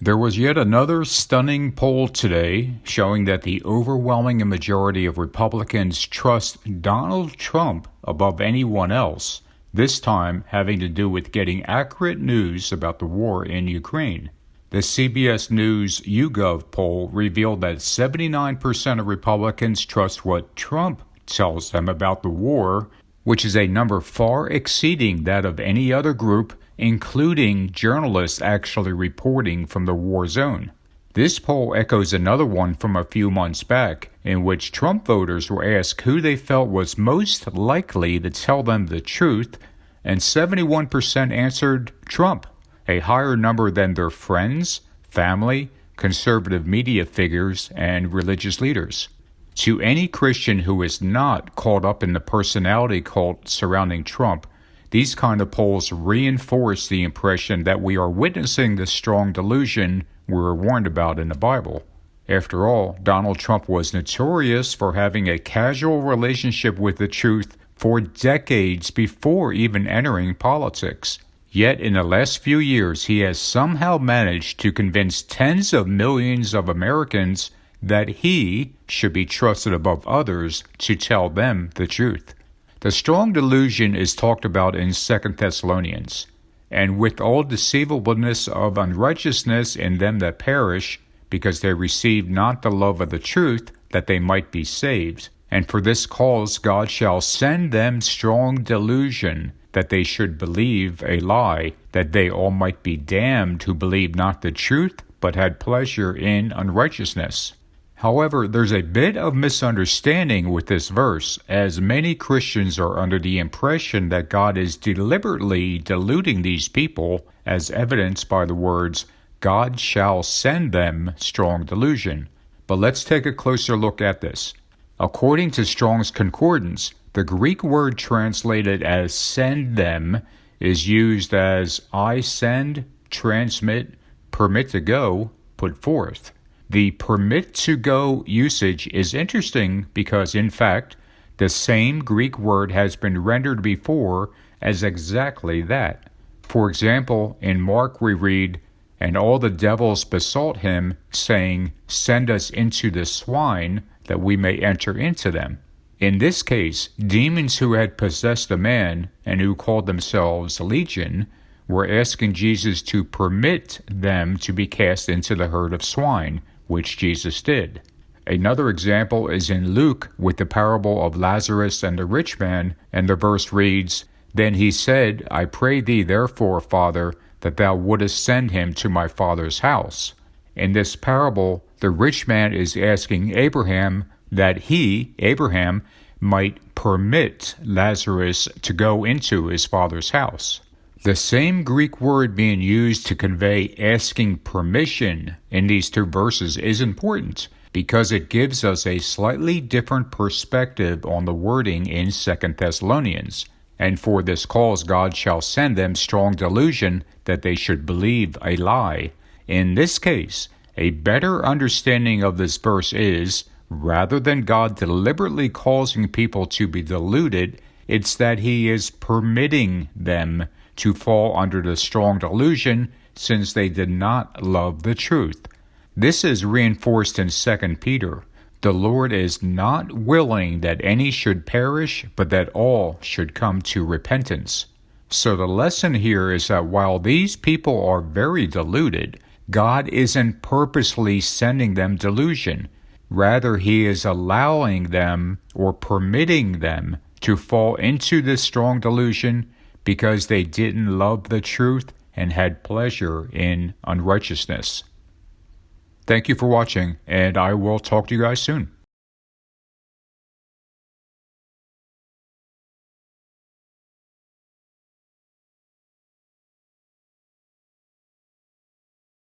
There was yet another stunning poll today showing that the overwhelming majority of Republicans trust Donald Trump above anyone else, this time having to do with getting accurate news about the war in Ukraine. The CBS News YouGov poll revealed that 79% of Republicans trust what Trump tells them about the war, which is a number far exceeding that of any other group, including journalists actually reporting from the war zone. This poll echoes another one from a few months back, in which Trump voters were asked who they felt was most likely to tell them the truth, and 71% answered Trump, a higher number than their friends, family, conservative media figures, and religious leaders. To any Christian who is not caught up in the personality cult surrounding Trump, these kind of polls reinforce the impression that we are witnessing the strong delusion we were warned about in the Bible. After all, Donald Trump was notorious for having a casual relationship with the truth for decades before even entering politics. Yet in the last few years, he has somehow managed to convince tens of millions of Americans that he should be trusted above others to tell them the truth. The strong delusion is talked about in 2 Thessalonians. And with all deceivableness of unrighteousness in them that perish, because they receive not the love of the truth, that they might be saved. And for this cause God shall send them strong delusion, that they should believe a lie, that they all might be damned who believed not the truth, but had pleasure in unrighteousness. However, there's a bit of misunderstanding with this verse, as many Christians are under the impression that God is deliberately deluding these people, as evidenced by the words, God shall send them strong delusion. But let's take a closer look at this. According to Strong's Concordance, the Greek word translated as send them is used as I send, transmit, permit to go, put forth. The permit to go usage is interesting because, in fact, the same Greek word has been rendered before as exactly that. For example, in Mark we read, and all the devils besought him, saying, send us into the swine, that we may enter into them. In this case, demons who had possessed a man, and who called themselves Legion, were asking Jesus to permit them to be cast into the herd of swine, which Jesus did. Another example is in Luke with the parable of Lazarus and the rich man, and the verse reads, Then he said, I pray thee therefore, Father, that thou wouldest send him to my father's house. In this parable, the rich man is asking Abraham that he, Abraham, might permit Lazarus to go into his father's house. The same Greek word being used to convey asking permission in these two verses is important because it gives us a slightly different perspective on the wording in 2 Thessalonians. And for this cause God shall send them strong delusion, that they should believe a lie. In this case, a better understanding of this verse is, rather than God deliberately causing people to be deluded, it's that he is permitting them to fall under the strong delusion since they did not love the truth. This is reinforced in 2 Peter. The Lord is not willing that any should perish, but that all should come to repentance. So the lesson here is that while these people are very deluded, God isn't purposely sending them delusion. Rather, he is allowing them or permitting them to fall into this strong delusion because they didn't love the truth and had pleasure in unrighteousness. Thank you for watching, and I will talk to you guys soon.